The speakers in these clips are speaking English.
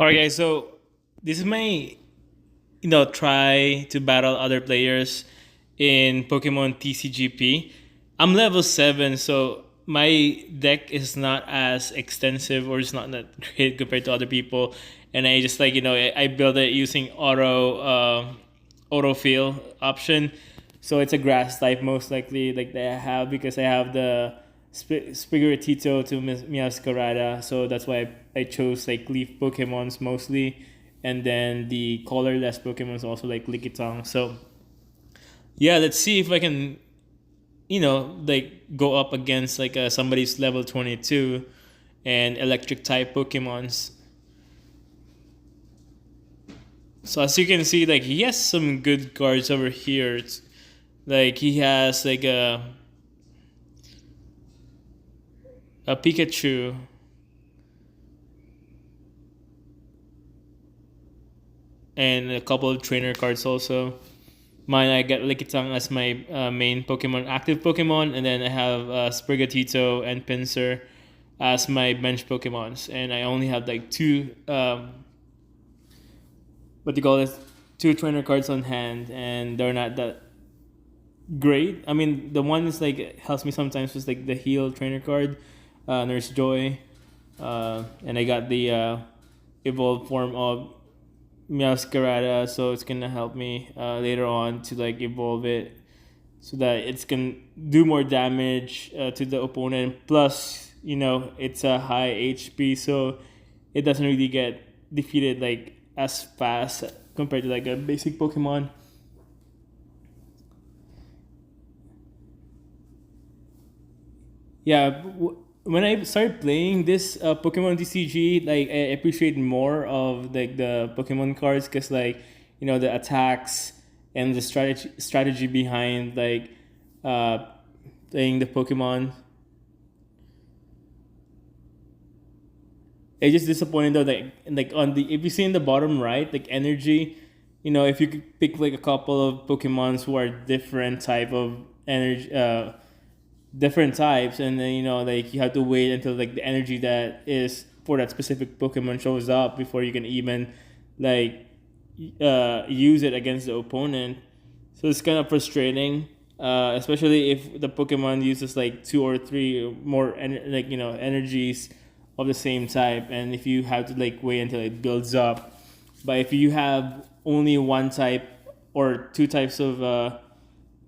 Alright, guys. So this is my try to battle other players in Pokemon TCGP. I'm level 7, so my deck is not as extensive or it's not that great compared to other people. And I just I build it using autofill option. So it's a grass type most likely like that I have because I have the Spigoritito to Miascarada. So that's why I chose like leaf Pokemons mostly, and then the colorless Pokemons also like Lickitung. So yeah, let's see if I can like go up against like somebody's level 22 and electric type Pokemons. So as you can see, like he has some good cards over here. It's like he has like a Pikachu, and a couple of trainer cards also. Mine, I get Lickitung as my main Pokemon, active Pokemon, and then I have Sprigatito and Pinsir as my bench Pokemons. And I only have like two, what do you call it, two trainer cards on hand, and they're not that great. I mean, the one is like helps me sometimes with like the heal trainer card, Nurse Joy, and I got the evolved form of Miascarada, so it's gonna help me later on to like evolve it so that it's gonna do more damage to the opponent. Plus, it's a high HP, so it doesn't really get defeated like as fast compared to like a basic Pokemon. Yeah, when I started playing this Pokemon TCG, like I appreciate more of like the Pokemon cards because like the attacks and the strategy behind like uh, playing the Pokemon. It's just disappointing though, like on the if you see in the bottom right, like energy, if you could pick like a couple of Pokemons who are different type of energy, different types, and then like you have to wait until like the energy that is for that specific Pokemon shows up before you can even like use it against the opponent. So it's kind of frustrating, especially if the Pokemon uses like two or three more energies of the same type, and if you have to like wait until it builds up. But if you have only one type or two types of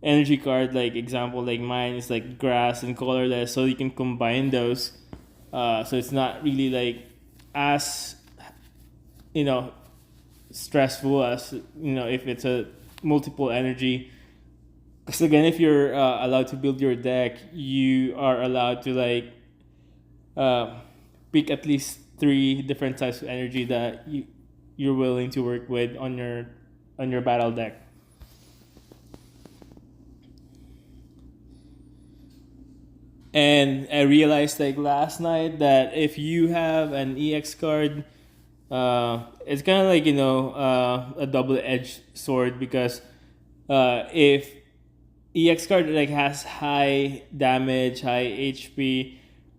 energy card, like example like mine is like grass and colorless, so you can combine those, so it's not really like as you know stressful as if it's a multiple energy. Because again, if you're allowed to build your deck, you are allowed to like uh, pick at least three different types of energy that you're willing to work with on your battle deck. And I realized like last night that if you have an EX card, it's kind of like a double-edged sword because if EX card like has high damage, high HP,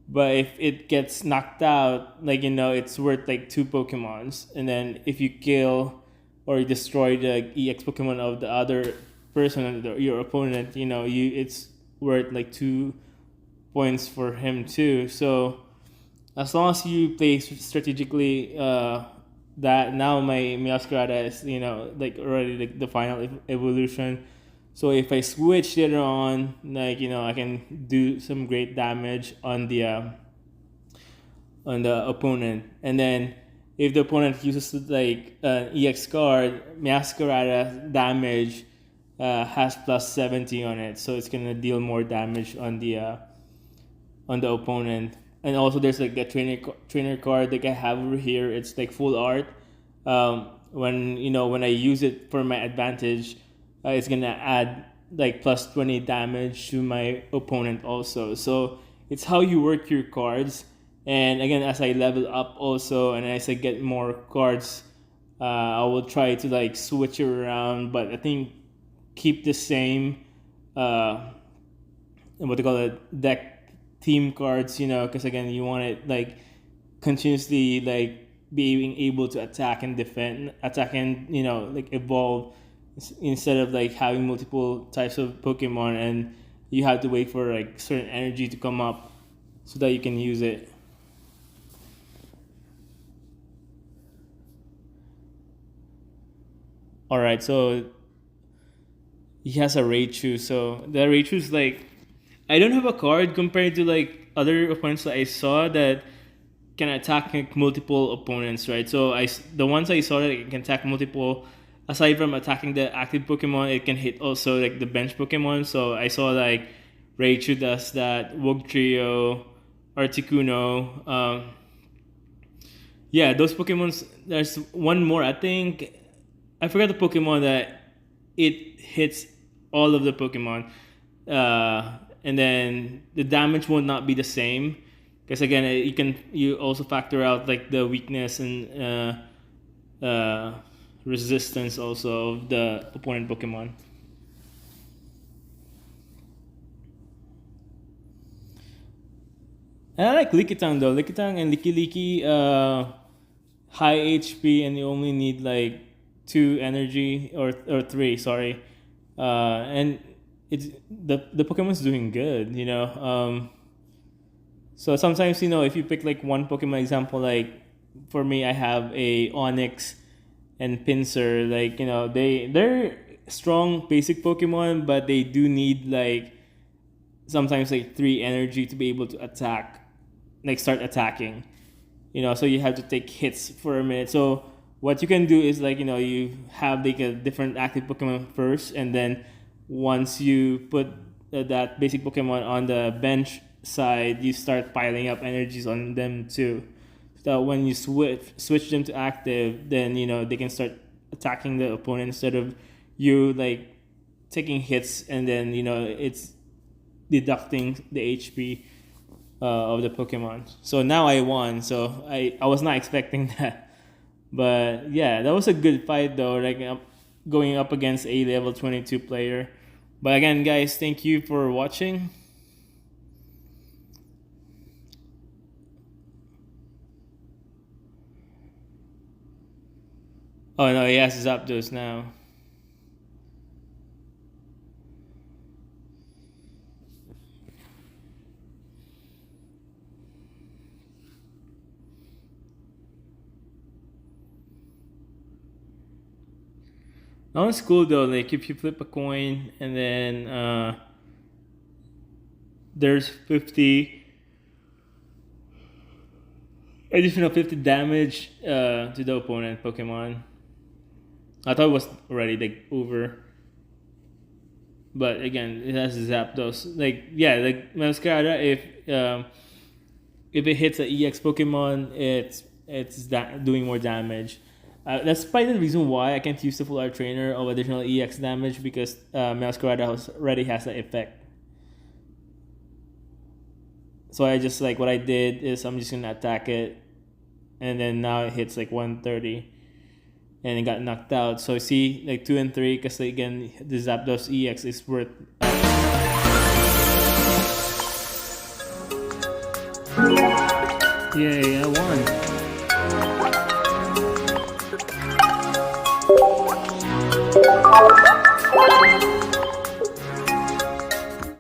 but if it gets knocked out, like it's worth like two Pokemons, and then if you kill or you destroy the EX Pokemon of the other person, your opponent, it's worth like 2 points for him too. So as long as you play strategically, that now my Miascarada is like already like the final evolution. So if I switch later on, like I can do some great damage on the opponent, and then if the opponent uses like an EX card, Miascarada damage has plus 70 on it, so it's gonna deal more damage on the opponent. And also there's like a trainer card like I have over here. It's like full art. When I use it for my advantage, it's gonna add like plus 20 damage to my opponent also. So it's how you work your cards. And again, as I level up also, and as I get more cards, I will try to like switch it around. But I think keep the same what they call it, deck team cards, because again you want it like continuously like being able to attack and defend, attack and like evolve, instead of like having multiple types of Pokemon and you have to wait for like certain energy to come up so that you can use it. All right, so he has a Raichu. So the Raichu's like, I don't have a card compared to like other opponents that I saw that can attack like, multiple opponents, right? So the ones I saw that it can attack multiple, aside from attacking the active Pokemon, it can hit also like the bench Pokemon. So I saw like Raichu does that, Wugtrio, Articuno. Yeah, those Pokemons. There's one more. I think I forgot the Pokemon that it hits all of the Pokemon, and then the damage will not be the same. Because again, you also factor out like the weakness and resistance also of the opponent Pokemon. And I like Lickitung though. Lickitung and Licky high HP, and you only need like 2 energy or 3, sorry. And it's the Pokemon's doing good, So sometimes, if you pick like one Pokemon example, like for me, I have a Onix and Pinsir. Like, they're strong basic Pokemon, but they do need like sometimes like 3 energy to be able to attack, like start attacking. So you have to take hits for a minute. So what you can do is like, you have like a different active Pokemon first, and then once you put that basic Pokemon on the bench side, you start piling up energies on them too. So when you switch them to active, then they can start attacking the opponent instead of you like taking hits, and then it's deducting the HP of the Pokemon. So now I won. So I was not expecting that, but yeah, that was a good fight though. Like going up against a level 22 player. But again, guys, thank you for watching. Oh no, he has Zapdos now. That one's cool though. Like if you flip a coin and then there's 50 additional 50 damage to the opponent Pokemon. I thought it was already like over, but again, it has Zapdos. Like like Masquerada, if it hits an EX Pokemon, it's doing more damage. That's probably the reason why I can't use the full art trainer of additional EX damage, because Masquerada already has that effect. So I just like what I did is I'm just gonna attack it, and then now it hits like 130, and it got knocked out. So see, like 2 and 3, because again the Zapdos EX is worth. Yay! I won.